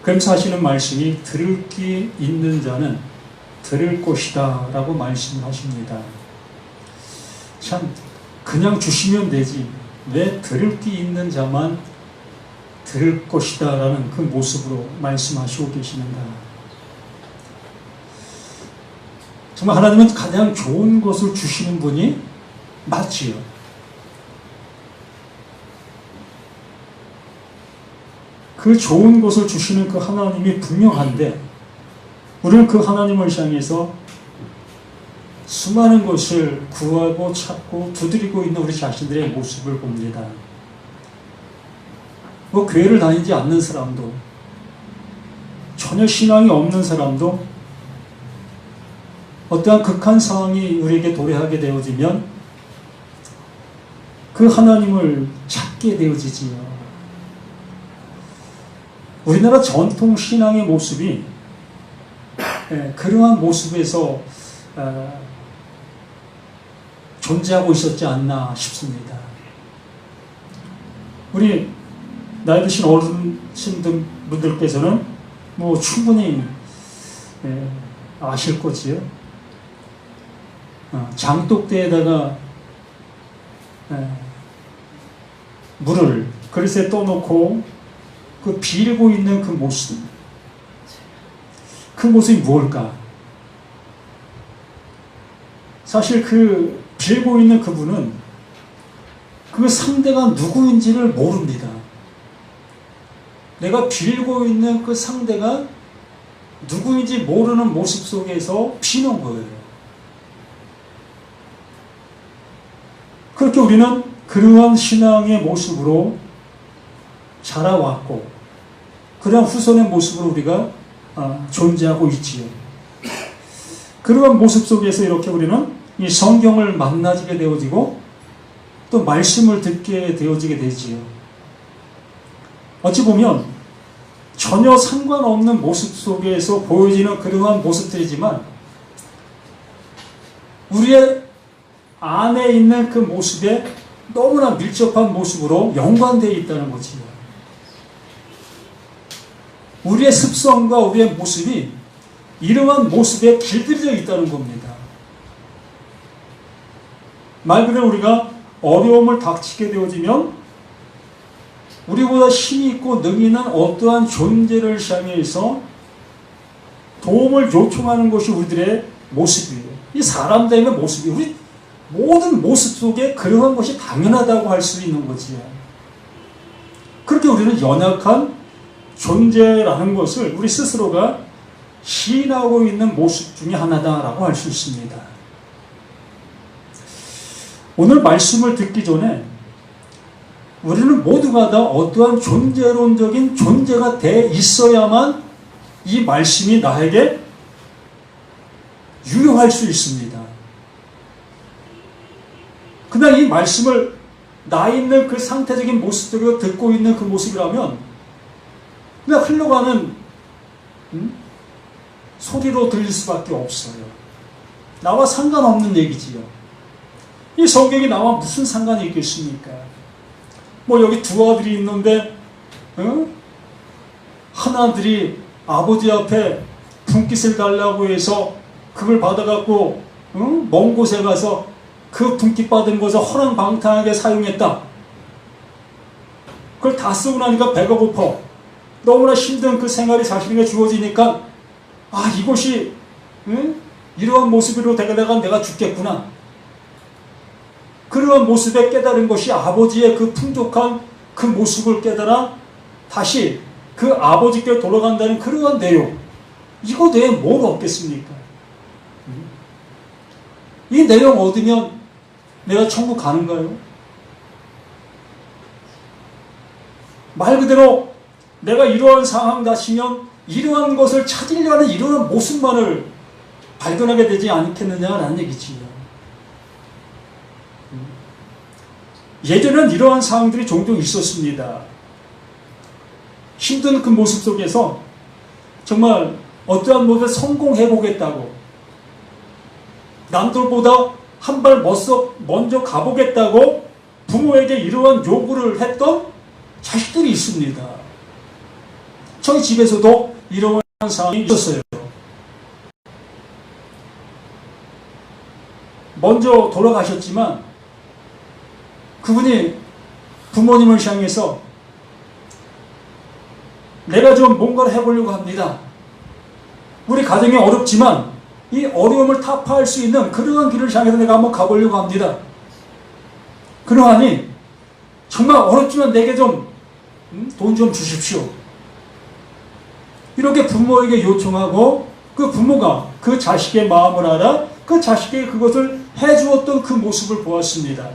그러면서 하시는 말씀이 들을 귀 있는 자는 들을 것이다 라고 말씀을 하십니다. 참 그냥 주시면 되지 왜 들을 귀 있는 자만 들을 것이다 라는 그 모습으로 말씀하시고 계시는가. 정말 하나님은 가장 좋은 것을 주시는 분이 맞지요. 그 좋은 것을 주시는 그 하나님이 분명한데 우리는 그 하나님을 향해서 수많은 것을 구하고 찾고 두드리고 있는 우리 자신들의 모습을 봅니다. 뭐 교회를 다니지 않는 사람도 전혀 신앙이 없는 사람도 어떠한 극한 상황이 우리에게 도래하게 되어지면 그 하나님을 찾게 되어지지요. 우리나라 전통 신앙의 모습이 그러한 모습에서 존재하고 있었지 않나 싶습니다. 우리 나이 드신 어르신분들께서는 뭐 충분히 아실 거지요. 장독대에다가 물을 그릇에 떠놓고 그 빌고 있는 그 모습, 그 모습이 무엇일까? 사실 그 빌고 있는 그분은 그 상대가 누구인지를 모릅니다. 내가 빌고 있는 그 상대가 누구인지 모르는 모습 속에서 비는 거예요. 그렇게 우리는 그러한 신앙의 모습으로 자라왔고 그러한 후손의 모습으로 우리가 존재하고 있지요. 그러한 모습 속에서 이렇게 우리는 이 성경을 만나지게 되어지고 또 말씀을 듣게 되어지게 되지요. 어찌 보면 전혀 상관없는 모습 속에서 보여지는 그러한 모습들이지만 우리의 안에 있는 그 모습에 너무나 밀접한 모습으로 연관되어 있다는 거지요. 우리의 습성과 우리의 모습이 이러한 모습에 길들여져 있다는 겁니다. 말 그대로 우리가 어려움을 닥치게 되어지면 우리보다 힘이 있고 능이 있는 어떠한 존재를 향해서 도움을 요청하는 것이 우리들의 모습이에요. 이 사람들의 모습이 우리 모든 모습 속에 그러한 것이 당연하다고 할 수 있는 거지요. 그렇게 우리는 연약한 존재라는 것을 우리 스스로가 시인하고 있는 모습 중에 하나다라고 할 수 있습니다. 오늘 말씀을 듣기 전에 우리는 모두가 다 어떠한 존재론적인 존재가 돼 있어야만 이 말씀이 나에게 유효할 수 있습니다. 그냥 이 말씀을 나 있는 그 상태적인 모습들을 듣고 있는 그 모습이라면 그냥 흘러가는 소리로 들릴 수밖에 없어요. 나와 상관없는 얘기지요. 이 성경이 나와 무슨 상관이 있겠습니까? 뭐 여기 두 아들이 있는데 하나들이 아버지 앞에 분깃을 달라고 해서 그걸 받아갖고 먼 곳에 가서 그 분깃 받은 것을 허랑방탕하게 사용했다. 그걸 다 쓰고 나니까 배가 고파. 너무나 힘든 그 생활이 자신에게 주어지니까 이것이 이러한 모습으로 되다가 내가 죽겠구나. 그러한 모습에 깨달은 것이 아버지의 그 풍족한 그 모습을 깨달아 다시 그 아버지께 돌아간다는 그러한 내용. 이거 외에 뭘 얻겠습니까? 이 내용 얻으면 내가 천국 가는가요? 말 그대로 내가 이러한 상황 닥치면 이러한 것을 찾으려는 이러한 모습만을 발견하게 되지 않겠느냐라는 얘기지요. 예전에는 이러한 상황들이 종종 있었습니다. 힘든 그 모습 속에서 정말 어떠한 모습에 성공해보겠다고 남들보다 한 발 먼저 가보겠다고 부모에게 이러한 요구를 했던 자식들이 있습니다. 저희 집에서도 이런 상황이 있었어요. 먼저 돌아가셨지만 그분이 부모님을 향해서 내가 좀 뭔가를 해보려고 합니다. 우리 가정이 어렵지만 이 어려움을 타파할 수 있는 그러한 길을 향해서 내가 한번 가보려고 합니다. 그러하니 정말 어렵지만 내게 좀 돈 좀 주십시오. 이렇게 부모에게 요청하고 그 부모가 그 자식의 마음을 알아 그 자식에게 그것을 해주었던 그 모습을 보았습니다.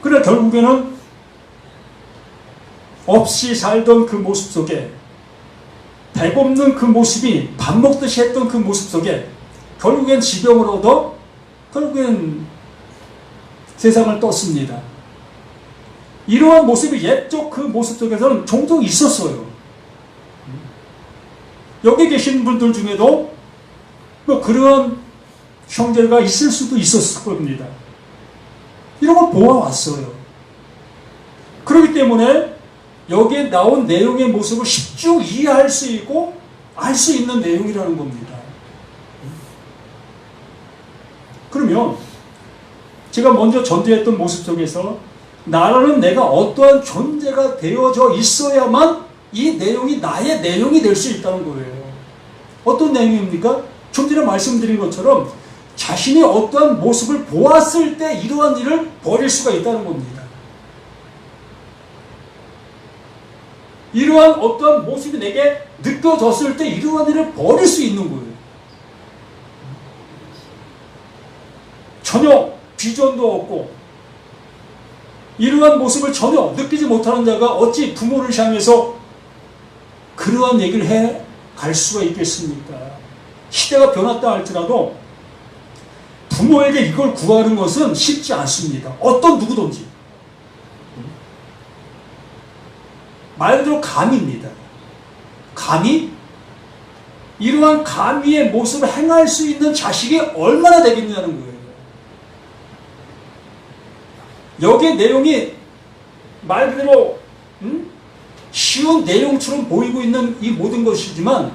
그러나 결국에는 없이 살던 그 모습 속에 배고픈 그 모습이 밥 먹듯이 했던 그 모습 속에 결국엔 지병을 얻어 결국엔 세상을 떴습니다. 이러한 모습이 옛적 그 모습 속에서는 종종 있었어요. 여기 계신 분들 중에도 뭐 그런 형제가 있을 수도 있었을 겁니다. 이런 걸 보아왔어요. 그렇기 때문에 여기에 나온 내용의 모습을 쉽게 이해할 수 있고 알 수 있는 내용이라는 겁니다. 그러면 제가 먼저 전제했던 모습 속에서 나라는 내가 어떠한 존재가 되어져 있어야만 이 내용이 나의 내용이 될 수 있다는 거예요. 어떤 내용입니까? 좀 전에 말씀드린 것처럼 자신이 어떠한 모습을 보았을 때 이러한 일을 벌일 수가 있다는 겁니다. 이러한 어떠한 모습이 내게 느껴졌을 때 이러한 일을 벌일 수 있는 거예요. 전혀 비전도 없고 이러한 모습을 전혀 느끼지 못하는 자가 어찌 부모를 향해서 그러한 얘기를 해 갈 수가 있겠습니까? 시대가 변했다 할지라도 부모에게 이걸 구하는 것은 쉽지 않습니다. 어떤 누구든지. 말 그대로 감입니다. 감히? 이러한 감히의 모습을 행할 수 있는 자식이 얼마나 되겠냐는 거예요. 여기에 내용이 말 그대로 쉬운 내용처럼 보이고 있는 이 모든 것이지만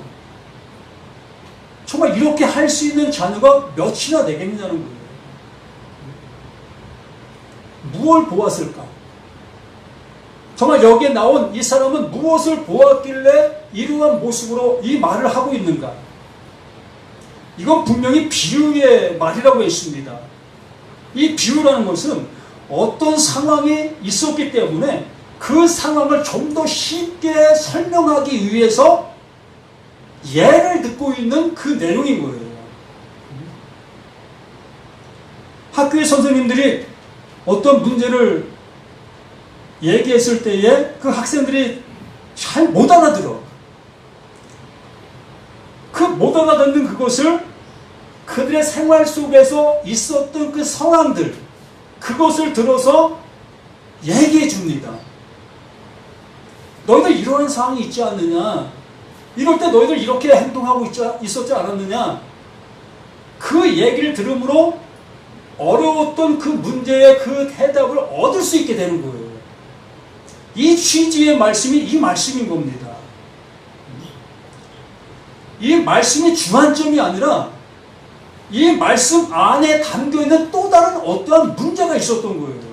정말 이렇게 할 수 있는 자녀가 몇이나 되겠냐는 거예요. 무엇을 보았을까? 정말 여기에 나온 이 사람은 무엇을 보았길래 이러한 모습으로 이 말을 하고 있는가? 이건 분명히 비유의 말이라고 했습니다. 이 비유라는 것은 어떤 상황이 있었기 때문에 그 상황을 좀 더 쉽게 설명하기 위해서 예를 듣고 있는 그 내용인 거예요. 학교의 선생님들이 어떤 문제를 얘기했을 때에 그 학생들이 잘 못 알아들어. 그 못 알아듣는 그것을 그들의 생활 속에서 있었던 그 상황들, 그것을 들어서 얘기해 줍니다. 너희들 이러한 상황이 있지 않느냐? 이럴 때 너희들 이렇게 행동하고 있었지 않았느냐? 그 얘기를 들음으로 어려웠던 그 문제의 그 해답을 얻을 수 있게 되는 거예요. 이 취지의 말씀이 이 말씀인 겁니다. 이 말씀이 주안점이 아니라 이 말씀 안에 담겨있는 또 다른 어떠한 문제가 있었던 거예요.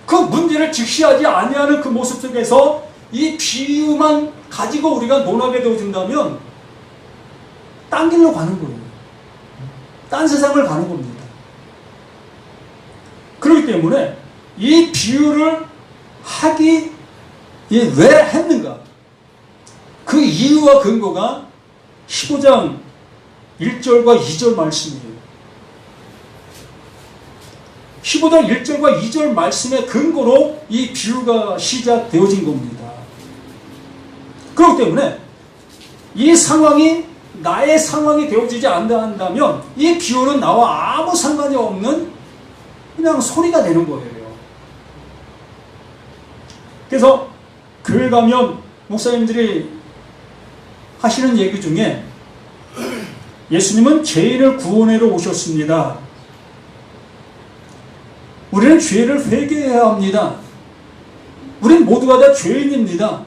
그 문제를 직시하지 아니하는 그 모습 속에서 이 비유만 가지고 우리가 논하게 되어진다면 딴 길로 가는 거예요. 딴 세상을 가는 겁니다. 그렇기 때문에 이 비유를 하기 왜 했는가? 그 이유와 근거가 15장 1절과 2절 말씀이에요. 15장 1절과 2절 말씀의 근거로 이 비유가 시작되어진 겁니다. 그렇기 때문에 이 상황이 나의 상황이 되어지지 않는다면 이 비유는 나와 아무 상관이 없는 그냥 소리가 되는 거예요. 그래서 교회 가면 목사님들이 하시는 얘기 중에 예수님은 죄인을 구원하러 오셨습니다. 우리는 죄를 회개해야 합니다. 우린 모두가 다 죄인입니다.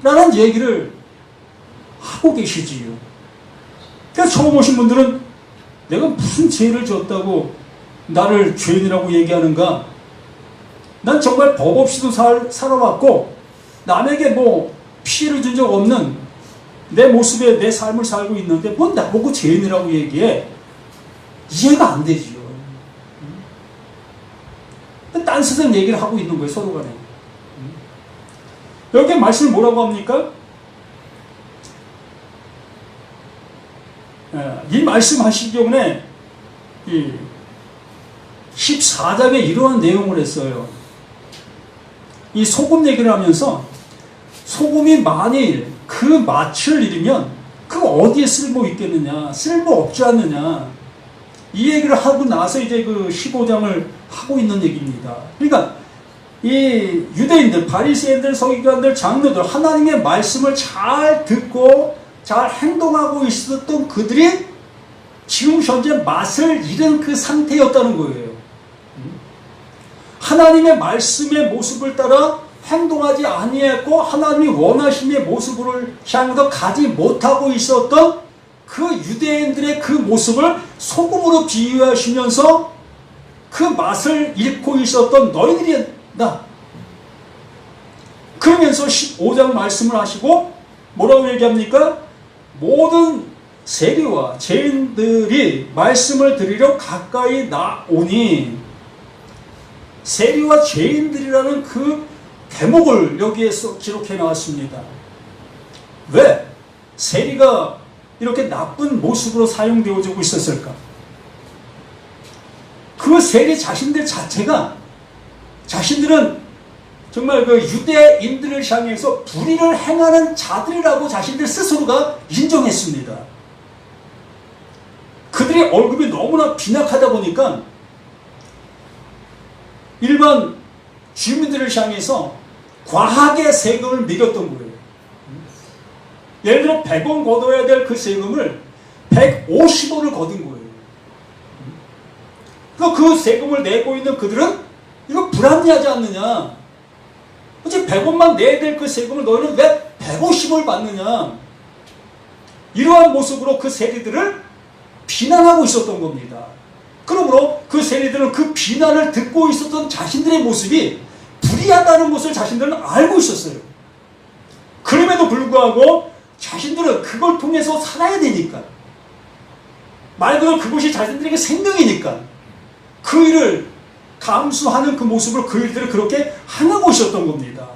라는 얘기를 하고 계시지요. 그러니까 처음 오신 분들은 내가 무슨 죄를 졌다고 나를 죄인이라고 얘기하는가? 난 정말 법 없이도 살아왔고 남에게 뭐 피해를 준 적 없는 내 모습에 내 삶을 살고 있는데 뭐 나보고 죄인이라고 얘기해? 이해가 안 되지요. 딴스런 얘기를 하고 있는 거예요, 서로 간에. 여기 말씀을 뭐라고 합니까? 이 말씀 하시기 때문에 14장에 이러한 내용을 했어요. 이 소금 얘기를 하면서 소금이 만일 그 맏을 잃으면 그 어디에 쓸모 있겠느냐, 쓸모 없지 않느냐, 이 얘기를 하고 나서 이제 그 15장을 하고 있는 얘기입니다. 그러니까 이 유대인들, 바리새인들, 서기관들, 장로들, 하나님의 말씀을 잘 듣고 잘 행동하고 있었던 그들이 지금 현재 맛을 잃은 그 상태였다는 거예요. 하나님의 말씀의 모습을 따라 행동하지 아니했고 하나님이 원하심의 모습을 향해서 가지 못하고 있었던 그 유대인들의 그 모습을 소금으로 비유하시면서 그 맛을 잃고 있었던 너희들이다. 그러면서 15장 말씀을 하시고 뭐라고 얘기합니까? 모든 세리와 죄인들이 말씀을 들으려 가까이 나오니, 세리와 죄인들이라는 그 대목을 여기에서 기록해 나왔습니다. 왜 세리가 이렇게 나쁜 모습으로 사용되어지고 있었을까? 그 세리 자신들 자체가, 자신들은 정말 그 유대인들을 향해서 불의를 행하는 자들이라고 자신들 스스로가 인정했습니다. 그들의 월급이 너무나 빈약하다 보니까 일반 주민들을 향해서 과하게 세금을 매겼던 거예요. 예를 들어 100원 걷어야 될 그 세금을 150원을 거둔 거예요. 그 세금을 내고 있는 그들은 이거 불합리하지 않느냐? 어째 100원만 내야 될 그 세금을 너희는 왜 150원을 받느냐? 이러한 모습으로 그 세리들을 비난하고 있었던 겁니다. 그러므로 그 세리들은 그 비난을 듣고 있었던 자신들의 모습이 불의하다는 것을 자신들은 알고 있었어요. 그럼에도 불구하고 자신들은 그걸 통해서 살아야 되니까, 말 그대로 그것이 자신들에게 생명이니까 그 일을 감수하는 그 모습으로 그 일들을 그렇게 행하고 있었던 겁니다.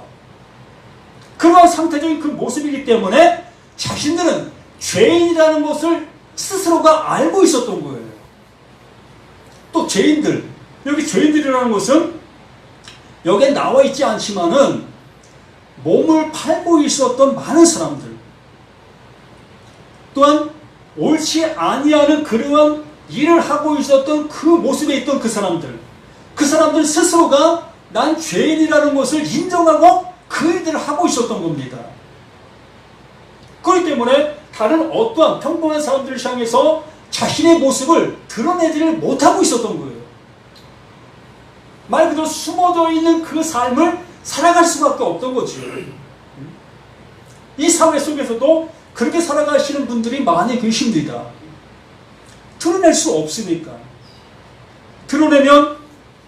그러한 상태적인 그 모습이기 때문에 자신들은 죄인이라는 것을 스스로가 알고 있었던 거예요. 또 죄인들, 여기 죄인들이라는 것은 여기에 나와 있지 않지만은 몸을 팔고 있었던 많은 사람들, 또한 옳지 아니하는 그러한 일을 하고 있었던 그 모습에 있던 그 사람들 스스로가 난 죄인이라는 것을 인정하고 그 일들을 하고 있었던 겁니다. 그렇기 때문에 다른 어떠한 평범한 사람들을 향해서 자신의 모습을 드러내지를 못하고 있었던 거예요. 말 그대로 숨어져 있는 그 삶을 살아갈 수밖에 없던 거죠. 이 사회 속에서도 그렇게 살아가시는 분들이 많이 계십니다. 드러낼 수 없으니까. 드러내면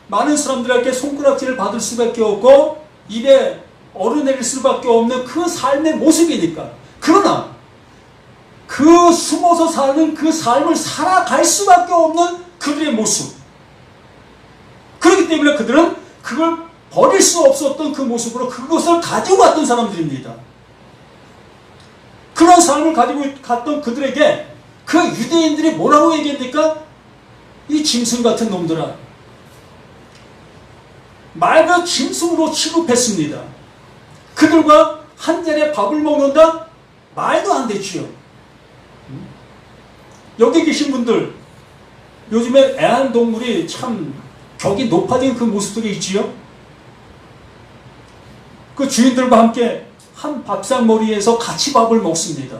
많은 사람들에게 손가락질을 받을 수밖에 없고 입에 얼어내릴 수밖에 없는 그 삶의 모습이니까. 그러나 그 숨어서 사는 그 삶을 살아갈 수밖에 없는 그들의 모습, 그렇기 때문에 그들은 그걸 버릴 수 없었던 그 모습으로 그것을 가지고 갔던 사람들입니다. 그런 삶을 가지고 갔던 그들에게 그 유대인들이 뭐라고 얘기합니까? 이 짐승 같은 놈들아, 맑은 짐승으로 취급했습니다. 그들과 한 자리에 밥을 먹는다? 말도 안 되지요. 여기 계신 분들, 요즘에 애완동물이 참 격이 높아진 그 모습들이 있지요. 그 주인들과 함께 한 밥상머리에서 같이 밥을 먹습니다.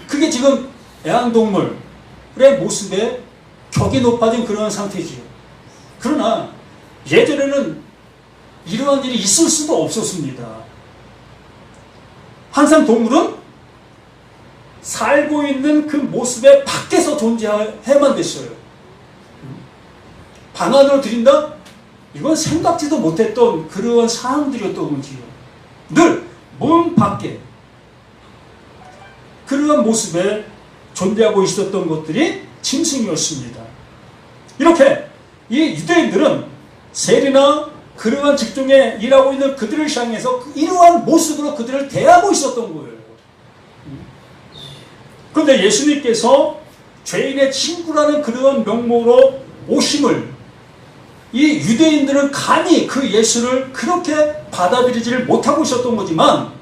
그게 지금 애완동물의 모습에 격이 높아진 그런 상태지요. 그러나 예전에는 이러한 일이 있을 수도 없었습니다. 항상 동물은 살고 있는 그 모습의 밖에서 존재해야만 됐어요. 방 안으로 들인다? 이건 생각지도 못했던 그런 상황들이었던 거지요. 늘 몸 밖에 그러한 모습에 존재하고 있었던 것들이 짐승이었습니다. 이렇게 이 유대인들은 세리나 그러한 직종에 일하고 있는 그들을 향해서 이러한 모습으로 그들을 대하고 있었던 거예요. 그런데 예수님께서 죄인의 친구라는 그러한 명목으로 오심을 이 유대인들은 감히 그 예수를 그렇게 받아들이지를 못하고 있었던 거지만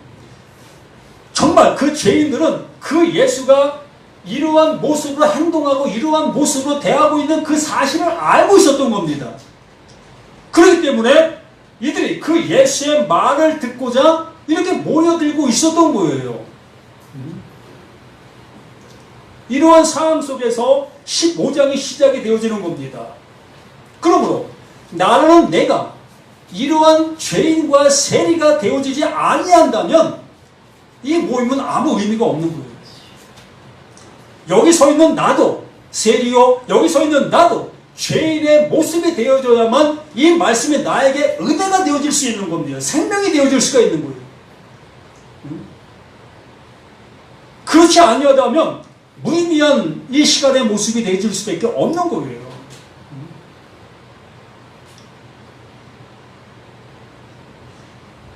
정말 그 죄인들은 그 예수가 이러한 모습으로 행동하고 이러한 모습으로 대하고 있는 그 사실을 알고 있었던 겁니다. 그렇기 때문에 이들이 그 예수의 말을 듣고자 이렇게 모여들고 있었던 거예요. 이러한 상황 속에서 15장이 시작이 되어지는 겁니다. 그러므로 나라는 내가 이러한 죄인과 세리가 되어지지 아니한다면 이 모임은 아무 의미가 없는 거예요. 여기 서 있는 나도 세리요, 여기 서 있는 나도 죄인의 모습이 되어져야만 이 말씀이 나에게 은혜가 되어질 수 있는 겁니다. 생명이 되어질 수가 있는 거예요. 그렇지 아니하다면 무의미한 이 시간의 모습이 되어질 수밖에 없는 거예요.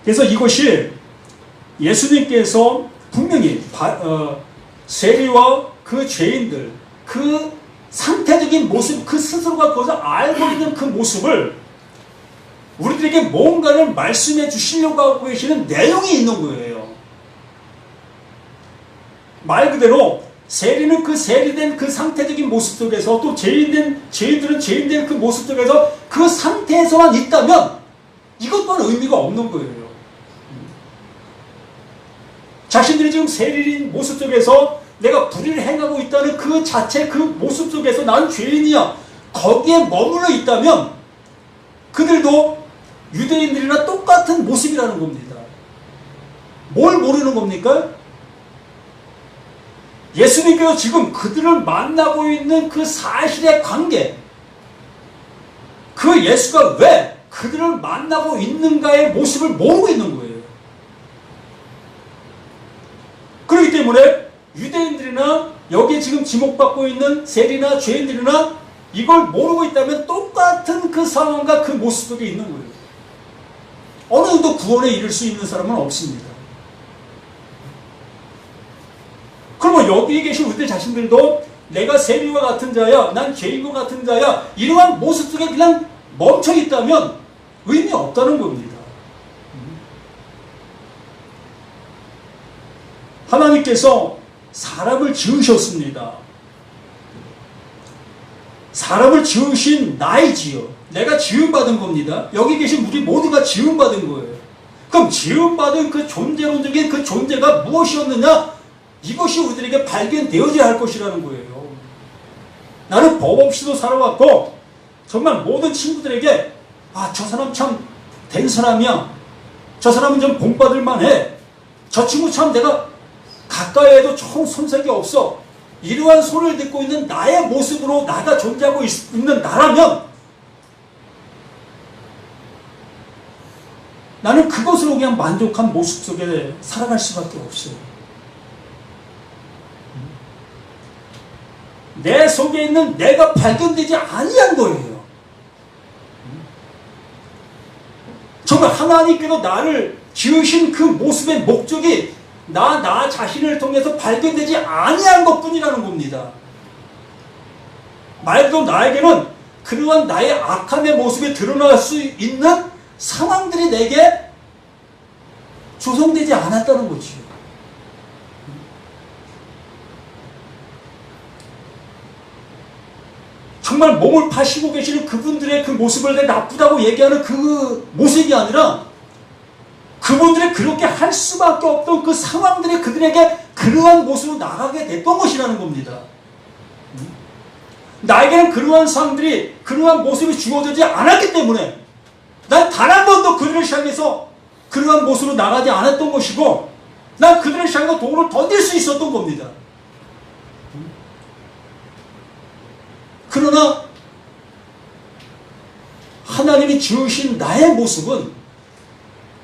그래서 이것이 예수님께서 분명히 세리와 그 죄인들, 그 상태적인 모습, 그 스스로가 그것을 알고 있는 그 모습을 우리들에게 뭔가를 말씀해 주시려고 하고 계시는 내용이 있는 거예요. 말 그대로 세리는 그 세리된 그 상태적인 모습 속에서 또 죄인들은 죄인된 그 모습 속에서 그 상태에서만 있다면 이것 또한 의미가 없는 거예요. 자신들이 지금 세리인 모습 속에서 내가 불의를 행하고 있다는 그 자체 그 모습 속에서 나는 죄인이야 거기에 머물러 있다면 그들도 유대인들이나 똑같은 모습이라는 겁니다. 뭘 모르는 겁니까? 예수님께서 지금 그들을 만나고 있는 그 사실의 관계, 그 예수가 왜 그들을 만나고 있는가의 모습을 모르고 있는 거예요. 그렇기 때문에 유대인들이나 여기에 지금 지목받고 있는 세리나 죄인들이나 이걸 모르고 있다면 똑같은 그 상황과 그 모습 속에 있는 거예요. 어느 정도 구원에 이를 수 있는 사람은 없습니다. 그러면 여기에 계신 우리들 자신들도 내가 세리와 같은 자야, 난 죄인과 같은 자야, 이러한 모습 속에 그냥 멈춰 있다면 의미 없다는 겁니다. 하나님께서 사람을 지으셨습니다. 사람을 지으신 나이지요. 내가 지음받은 겁니다. 여기 계신 우리 모두가 지음받은 거예요. 그럼 지음받은 그 존재론적인 그 존재가 무엇이었느냐? 이것이 우리들에게 발견되어져야 할 것이라는 거예요. 나는 법 없이도 살아왔고 정말 모든 친구들에게 저 사람 참 된 사람이야. 저 사람은 좀 본받을 만해. 저 친구 참 내가 가까이 해도 총 손색이 없어. 이러한 소리를 듣고 있는 나의 모습으로 나가 존재하고 있는 나라면 나는 그것으로 그냥 만족한 모습 속에 살아갈 수밖에 없어요. 내 속에 있는 내가 발견되지 아니한 거예요. 정말 하나님께서 나를 지으신 그 모습의 목적이 나 자신을 통해서 발견되지 아니한 것뿐이라는 겁니다. 말 그대로 나에게는 그러한 나의 악함의 모습이 드러날 수 있는 상황들이 내게 조성되지 않았다는 거지요. 정말 몸을 파시고 계시는 그분들의 그 모습을 내가 나쁘다고 얘기하는 그 모습이 아니라 그분들이 그렇게 할 수밖에 없던 그 상황들이 그들에게 그러한 모습으로 나가게 됐던 것이라는 겁니다. 나에게는 그러한 상황들이 그러한 모습이 주어지지 않았기 때문에 난 단 한 번도 그들을 향해서 그러한 모습으로 나가지 않았던 것이고 난 그들을 죄인들을 향해서 돌을 던질 수 있었던 겁니다. 그러나 하나님이 지으신 나의 모습은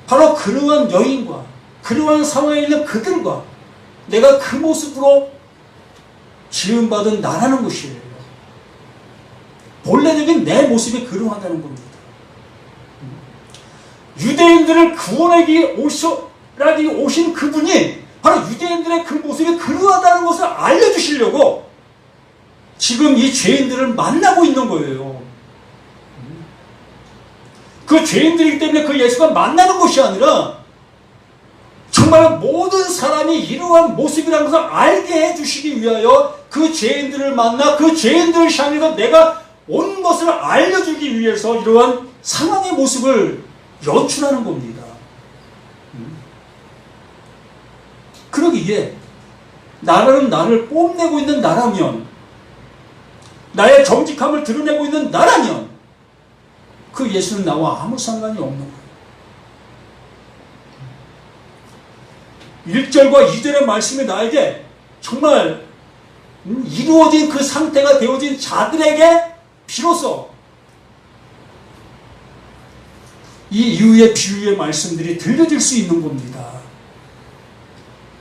바로 그러한 여인과 그러한 상황에 있는 그들과 내가 그 모습으로 지음받은 나라는 것이에요. 본래적인 내 모습이 그러하다는 겁니다. 유대인들을 구원하기 오신 그분이 바로 유대인들의 그 모습이 그러하다는 것을 알려주시려고 지금 이 죄인들을 만나고 있는 거예요. 그 죄인들이기 때문에 그 예수가 만나는 것이 아니라 정말 모든 사람이 이러한 모습이라는 것을 알게 해주시기 위하여 그 죄인들을 만나 그 죄인들을 향해서 내가 온 것을 알려주기 위해서 이러한 상황의 모습을 연출하는 겁니다. 그러기에 나라는 나를 뽐내고 있는 나라면, 나의 정직함을 드러내고 있는 나라면 그 예수는 나와 아무 상관이 없는 거예요. 1절과 2절의 말씀이 나에게 정말 이루어진 그 상태가 되어진 자들에게 비로소 이 이후의 비유의 말씀들이 들려질 수 있는 겁니다.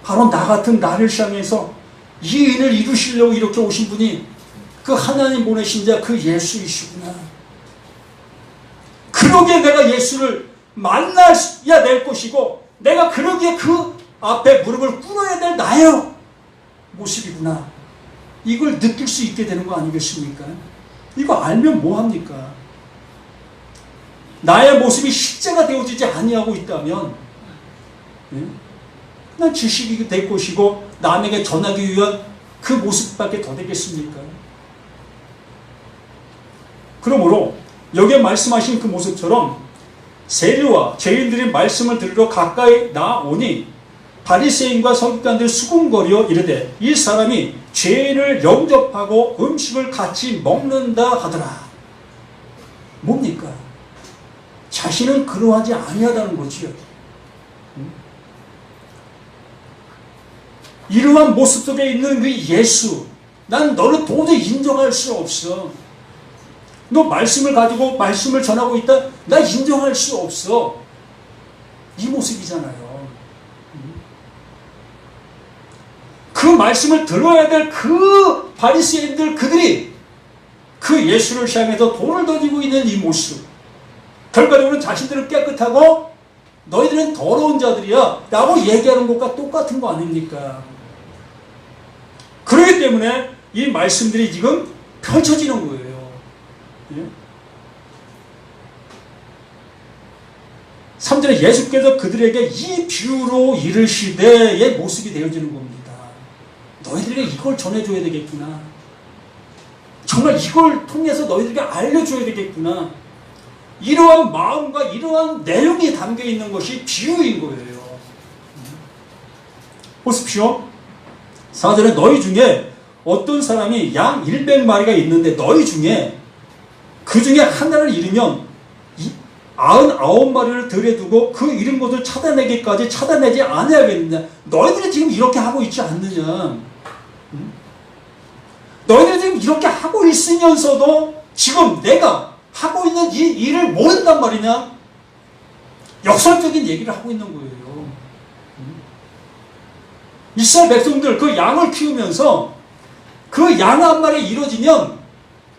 바로 나 같은 나를 향해서 이 의인을 이루시려고 이렇게 오신 분이 그 하나님 보내신 자 그 예수이시구나. 그러기에 내가 예수를 만나야 될 것이고 내가 그러기에 그 앞에 무릎을 꿇어야 될 나의 모습이구나. 이걸 느낄 수 있게 되는 거 아니겠습니까? 이거 알면 뭐합니까? 나의 모습이 실제가 되어지지 아니하고 있다면 난 지식이 될 것이고 남에게 전하기 위한 그 모습밖에 더 되겠습니까? 그러므로 여기에 말씀하신 그 모습처럼 세리와 죄인들이 말씀을 들으러 가까이 나오니 바리새인과 서기관들 수군거려 이르되 이 사람이 죄인을 영접하고 음식을 같이 먹는다 하더라. 뭡니까? 자신은 그러하지 아니하다는 거지요. 이러한 모습 속에 있는 그 예수, 난 너를 도저히 인정할 수 없어. 너 말씀을 가지고 말씀을 전하고 있다? 나 인정할 수 없어. 이 모습이잖아요. 그 말씀을 들어야 될 그 바리새인들 그들이 그 예수를 향해서 돌을 던지고 있는 이 모습, 결과적으로 자신들은 깨끗하고 너희들은 더러운 자들이야 라고 얘기하는 것과 똑같은 거 아닙니까? 그렇기 때문에 이 말씀들이 지금 펼쳐지는 거예요. 예? 3절에 예수께서 그들에게 이 비유로 이르시되의 모습이 되어지는 겁니다. 너희들에게 이걸 전해줘야 되겠구나. 정말 이걸 통해서 너희들에게 알려줘야 되겠구나. 이러한 마음과 이러한 내용이 담겨있는 것이 비유인 거예요. 보십시오. 4절에 너희 중에 어떤 사람이 양 100마리가 있는데 너희 중에 그 중에 하나를 잃으면 99마리를 들에 두고 그 잃은 것을 찾아내기까지 찾아내지 아니하겠느냐. 너희들이 지금 이렇게 하고 있지 않느냐. 너희들이 지금 이렇게 하고 있으면서도 지금 내가 하고 있는 이 일을 모른단 말이냐. 역설적인 얘기를 하고 있는 거예요. 이스라엘 백성들 그 양을 키우면서 그 양 한 마리 이루어지면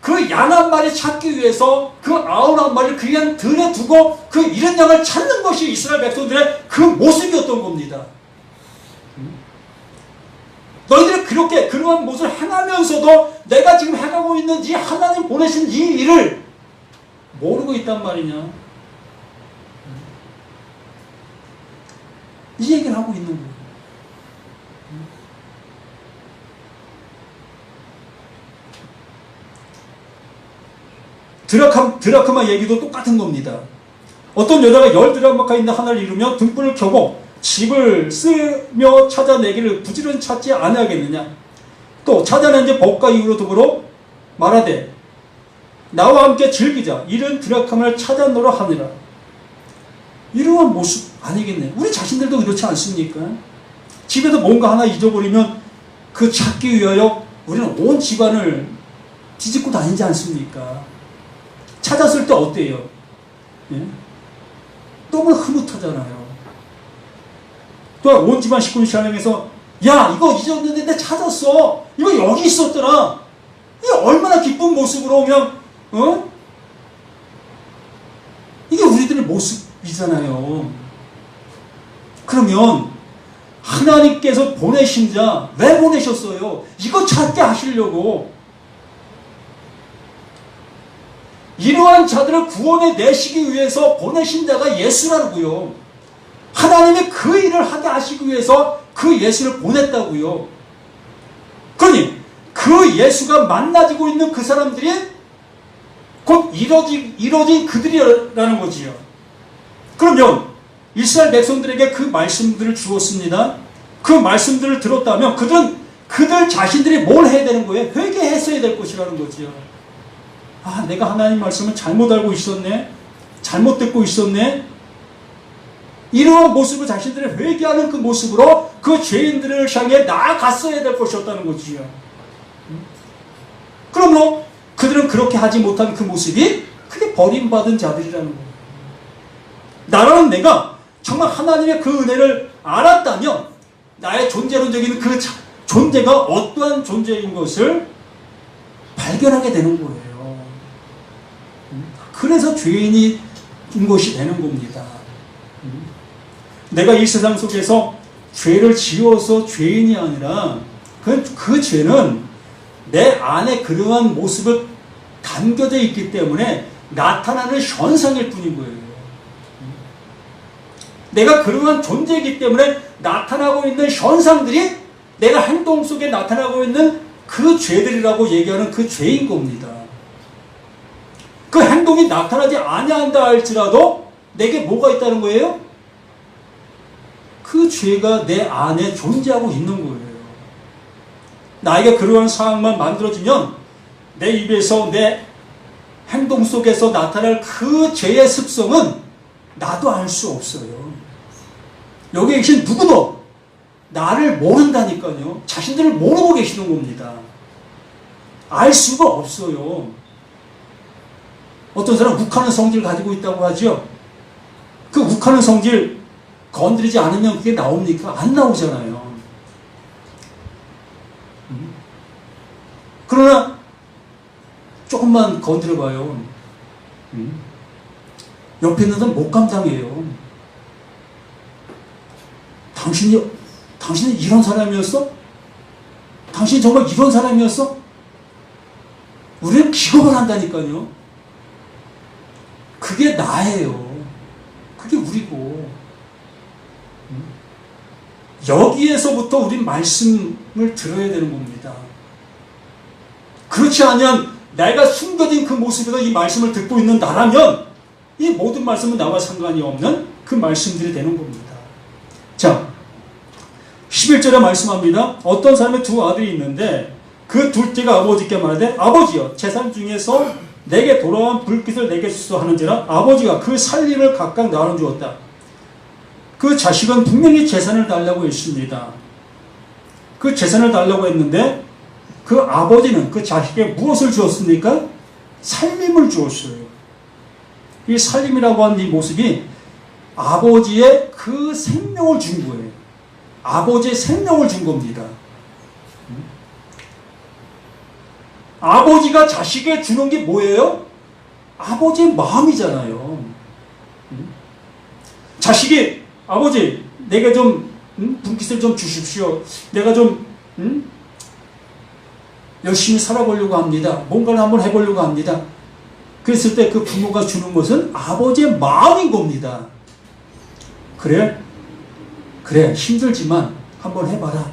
그 양 한 마리 찾기 위해서 그 99마리를 그냥 들에 두고 그 잃은 양을 찾는 것이 이스라엘 백성들의 그 모습이었던 겁니다. 너희들이 그렇게 그러한 모습을 행하면서도 내가 지금 해가고 있는 이 하나님 보내신 이 일을 모르고 있단 말이냐. 이 얘기를 하고 있는 거예요. 드라크마 얘기도 똑같은 겁니다. 어떤 여자가 10드라마가 있는 하나를 이루며 등불을 켜고 집을 쓰며 찾아내기를 부지런히 찾지 아니하겠느냐. 또 찾아낸 지 법과 이후로 더불어 말하되 나와 함께 즐기자. 이런 드라크마를 찾아노라 하니라. 이러한 모습 아니겠네. 우리 자신들도 그렇지 않습니까? 집에서 뭔가 하나 잊어버리면 그 찾기 위하여 우리는 온 집안을 뒤집고 다니지 않습니까? 찾았을 때 어때요? 예? 너무 흐뭇하잖아요. 또 온 집안 식구를 촬영해서 야 이거 잊었는데 내 찾았어. 이거 여기 있었더라. 이게 얼마나 기쁜 모습으로 그냥 이게 우리들의 모습이잖아요. 그러면 하나님께서 보내신 자 왜 보내셨어요? 이거 찾게 하시려고. 이러한 자들을 구원해 내시기 위해서 보내신 자가 예수라고요. 하나님이 그 일을 하게 하시기 위해서 그 예수를 보냈다고요. 그러니 그 예수가 만나지고 있는 그 사람들이 곧 이뤄진 그들이라는 거지요. 그러면 이스라엘 백성들에게 그 말씀들을 주었습니다. 그 말씀들을 들었다면 그들 자신들이 뭘 해야 되는 거예요? 회개했어야 될 것이라는 거지요. 아, 내가 하나님 말씀을 잘못 알고 있었네. 잘못 듣고 있었네. 이러한 모습을 자신들이 회개하는 그 모습으로 그 죄인들을 향해 나아갔어야 될 것이었다는 거지요. 그러므로 그들은 그렇게 하지 못한 그 모습이 그게 버림받은 자들이라는 거예요. 나라는 내가 정말 하나님의 그 은혜를 알았다면 나의 존재론적인 그 존재가 어떠한 존재인 것을 발견하게 되는 거예요. 그래서 죄인인 것이 되는 겁니다. 내가 이 세상 속에서 죄를 지어서 죄인이 아니라 그 죄는 내 안에 그러한 모습을 담겨져 있기 때문에 나타나는 현상일 뿐인 거예요. 내가 그러한 존재이기 때문에 나타나고 있는 현상들이 내가 행동 속에 나타나고 있는 그 죄들이라고 얘기하는 그 죄인 겁니다. 그 행동이 나타나지 아니한다 할지라도 내게 뭐가 있다는 거예요? 그 죄가 내 안에 존재하고 있는 거예요. 나에게 그러한 상황만 만들어지면 내 입에서 내 행동 속에서 나타날 그 죄의 습성은 나도 알 수 없어요. 여기 계신 누구도 나를 모른다니까요. 자신들을 모르고 계시는 겁니다. 알 수가 없어요. 어떤 사람 욱하는 성질 가지고 있다고 하죠. 그 욱하는 성질 건드리지 않으면 그게 나옵니까? 안 나오잖아요. 그러나 조금만 건드려봐요. 옆에 있는 사람 못 감당해요. 당신이 이런 사람이었어? 당신이 정말 이런 사람이었어? 우리는 기겁을 한다니까요. 그게 나예요. 그게 우리고. 여기에서부터 우린 말씀을 들어야 되는 겁니다. 그렇지 않으면 내가 숨겨진 그 모습에서 이 말씀을 듣고 있는 나라면 이 모든 말씀은 나와 상관이 없는 그 말씀들이 되는 겁니다. 자, 11절에 말씀합니다. 어떤 사람의 두 아들이 있는데 그 둘째가 아버지께 말하되 아버지여 재산 중에서 내게 돌아온 불빛을 내게 주소서 하는지라 아버지가 그 살림을 각각 나눠주었다. 그 자식은 분명히 재산을 달라고 했습니다. 그 재산을 달라고 했는데 그 아버지는 그 자식에게 무엇을 주었습니까? 살림을 주었어요. 이 살림이라고 하는 이 모습이 아버지의 그 생명을 준 거예요. 아버지의 생명을 준 겁니다. 아버지가 자식에게 주는 게 뭐예요? 아버지의 마음이잖아요. 자식이 아버지 내게 좀 분깃을 좀 주십시오. 내가 좀 열심히 살아보려고 합니다. 뭔가를 한번 해보려고 합니다. 그랬을 때 그 부모가 주는 것은 아버지의 마음인 겁니다. 그래 힘들지만 한번 해봐라.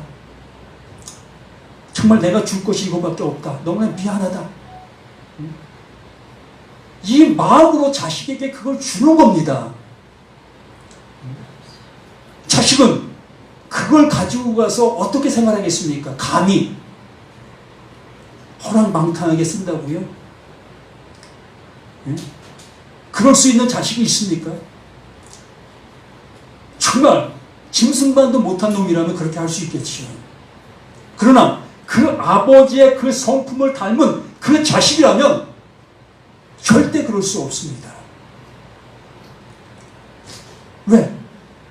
정말 내가 줄 것이 이거밖에 없다. 너무나 미안하다. 이 마음으로 자식에게 그걸 주는 겁니다. 자식은 그걸 가지고 가서 어떻게 생활하겠습니까? 감히 허랑방탕하게 쓴다고요? 그럴 수 있는 자식이 있습니까? 정말 짐승반도 못한 놈이라면 그렇게 할 수 있겠지요. 그러나 그 아버지의 그 성품을 닮은 그 자식이라면 절대 그럴 수 없습니다. 왜?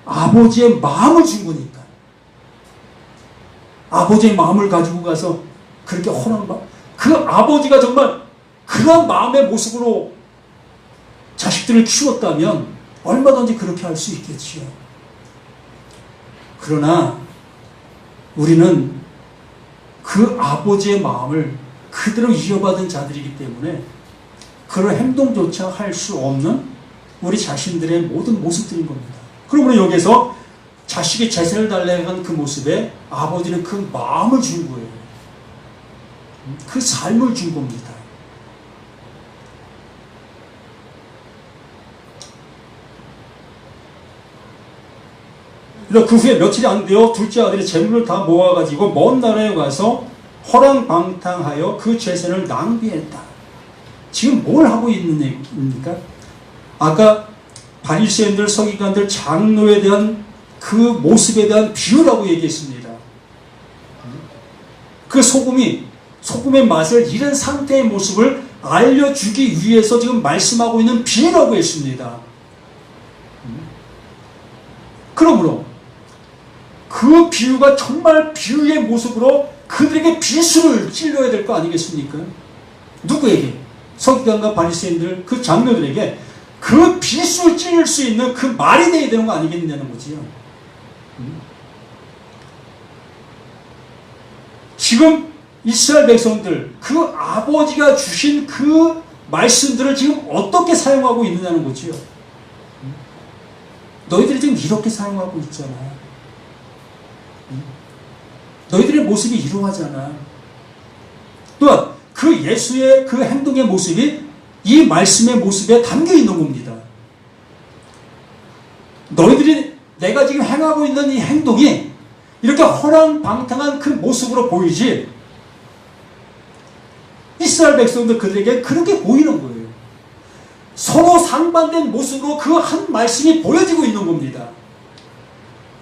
아버지의 마음을 준 거니까. 아버지의 마음을 가지고 가서 그렇게 그 아버지가 정말 그런 마음의 모습으로 자식들을 키웠다면 얼마든지 그렇게 할 수 있겠지요. 그러나 우리는 그 아버지의 마음을 그대로 이어받은 자들이기 때문에 그런 행동조차 할 수 없는 우리 자신들의 모든 모습들인 겁니다. 그러므로 여기서 자식이 재산을 달래간 그 모습에 아버지는 그 마음을 준 거예요. 그 삶을 준 겁니다. 그 후에 며칠이 안 되어 둘째 아들이 재물을 다 모아가지고 먼 나라에 가서 허랑방탕하여 그 재산을 낭비했다. 지금 뭘 하고 있는 얘기입니까? 아까 바리새인들, 서기관들, 장로에 대한 그 모습에 대한 비유라고 얘기했습니다. 그 소금의 맛을 잃은 상태의 모습을 알려주기 위해서 지금 말씀하고 있는 비유라고 했습니다. 그러므로 그 비유가 정말 비유의 모습으로 그들에게 비수를 찔러야 될 거 아니겠습니까? 누구에게? 서기관과 바리새인들, 그 장로들에게 그 비수를 찔릴 수 있는 그 말이 되어야 되는 거 아니겠냐는 거지요. 지금 이스라엘 백성들, 그 아버지가 주신 그 말씀들을 지금 어떻게 사용하고 있느냐는 거지요. 너희들이 지금 이렇게 사용하고 있잖아. 너희들의 모습이 이러하잖아. 또한 그 예수의 그 행동의 모습이 이 말씀의 모습에 담겨 있는 겁니다. 너희들이 내가 지금 행하고 있는 이 행동이 이렇게 허랑방탕한 그 모습으로 보이지, 이스라엘 백성들 그들에게 그렇게 보이는 거예요. 서로 상반된 모습으로 그 한 말씀이 보여지고 있는 겁니다.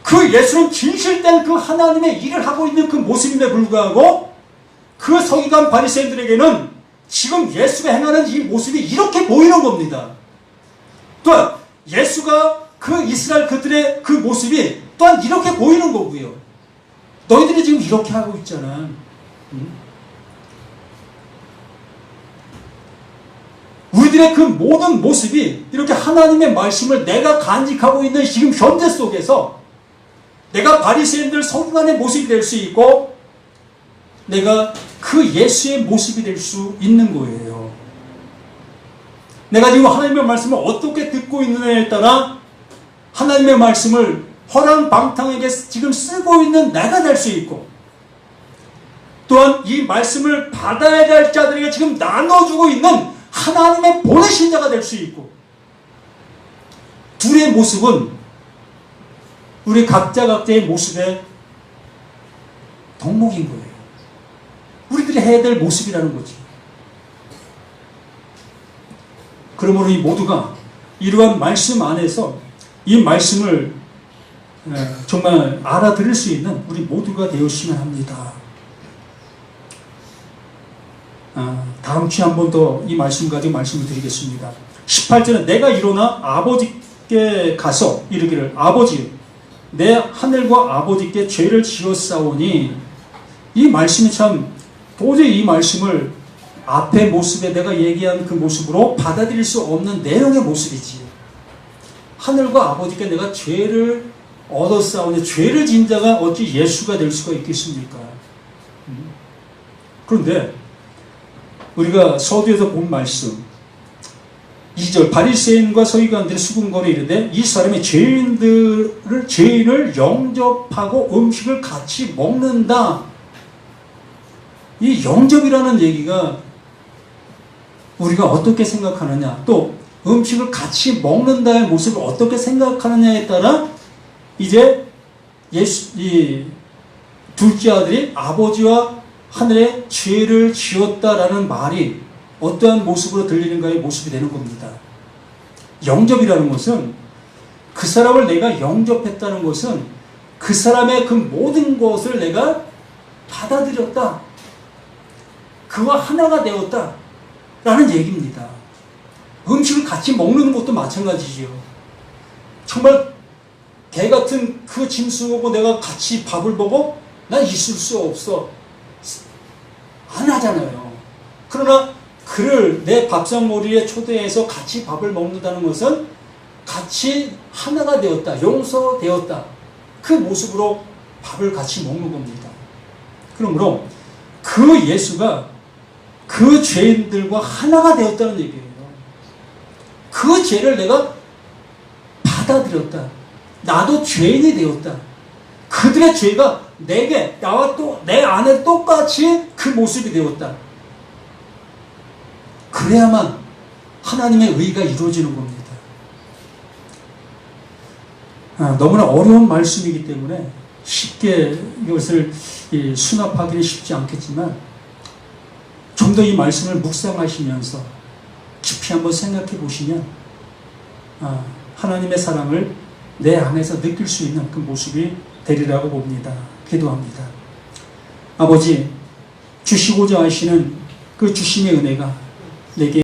그 예수는 진실된 그 하나님의 일을 하고 있는 그 모습임에 불구하고 그 서기관 바리새인들에게는 지금 예수가 행하는 이 모습이 이렇게 보이는 겁니다. 또한 예수가 그 이스라엘 그들의 그 모습이 또한 이렇게 보이는 거고요. 너희들이 지금 이렇게 하고 있잖아. 우리들의 그 모든 모습이 이렇게 하나님의 말씀을 내가 간직하고 있는 지금 현재 속에서 내가 바리새인들 서기관의 모습이 될 수 있고 내가 그 예수의 모습이 될 수 있는 거예요. 내가 지금 하나님의 말씀을 어떻게 듣고 있느냐에 따라 하나님의 말씀을 허랑방탕하게 지금 쓰고 있는 내가 될 수 있고, 또한 이 말씀을 받아야 될 자들에게 지금 나눠주고 있는 하나님의 보내신 자가 될 수 있고, 둘의 모습은 우리 각자의 모습의 덕목인 거예요. 우리들이 해야 될 모습이라는 거지. 그러므로 이 모두가 이러한 말씀 안에서 이 말씀을 정말 알아들을 수 있는 우리 모두가 되었으면 합니다. 다음 주에 한 번 더 이 말씀 가지고 말씀을 드리겠습니다. 18절은 내가 일어나 아버지께 가서 이르기를 아버지 내 하늘과 아버지께 죄를 지었사오니, 이 말씀이 참 도저히 이 말씀을 앞의 모습에 내가 얘기한 그 모습으로 받아들일 수 없는 내용의 모습이지. 하늘과 아버지께 내가 죄를 얻었사오니 죄를 진 자가 어찌 예수가 될 수가 있겠습니까? 그런데 우리가 서두에서 본 말씀 2절 바리새인과 서기관들이 수군거리 이르되 이 사람이 죄인을 영접하고 음식을 같이 먹는다. 이 영접이라는 얘기가 우리가 어떻게 생각하느냐, 또 음식을 같이 먹는다의 모습을 어떻게 생각하느냐에 따라 이제 이 둘째 아들이 아버지와 하늘에 죄를 지었다라는 말이 어떠한 모습으로 들리는가의 모습이 되는 겁니다. 영접이라는 것은 그 사람을 내가 영접했다는 것은 그 사람의 그 모든 것을 내가 받아들였다. 그와 하나가 되었다. 라는 얘기입니다. 음식을 같이 먹는 것도 마찬가지지요. 정말 개 같은 그 짐승하고 내가 같이 밥을 먹어? 난 있을 수 없어. 안 하잖아요. 그러나 그를 내 밥상머리에 초대해서 같이 밥을 먹는다는 것은 같이 하나가 되었다. 용서되었다. 그 모습으로 밥을 같이 먹는 겁니다. 그러므로 그 예수가 그 죄인들과 하나가 되었다는 얘기예요. 그 죄를 내가 받아들였다. 나도 죄인이 되었다. 그들의 죄가 내게, 나와 또 내 안에 똑같이 그 모습이 되었다. 그래야만 하나님의 의가 이루어지는 겁니다. 너무나 어려운 말씀이기 때문에 쉽게 이것을 수납하기는 쉽지 않겠지만 좀 더 이 말씀을 묵상하시면서 깊이 한번 생각해 보시면 하나님의 사랑을 내 안에서 느낄 수 있는 그 모습이 되리라고 봅니다. 기도합니다. 아버지, 주시고자 하시는 그 주심의 은혜가 내게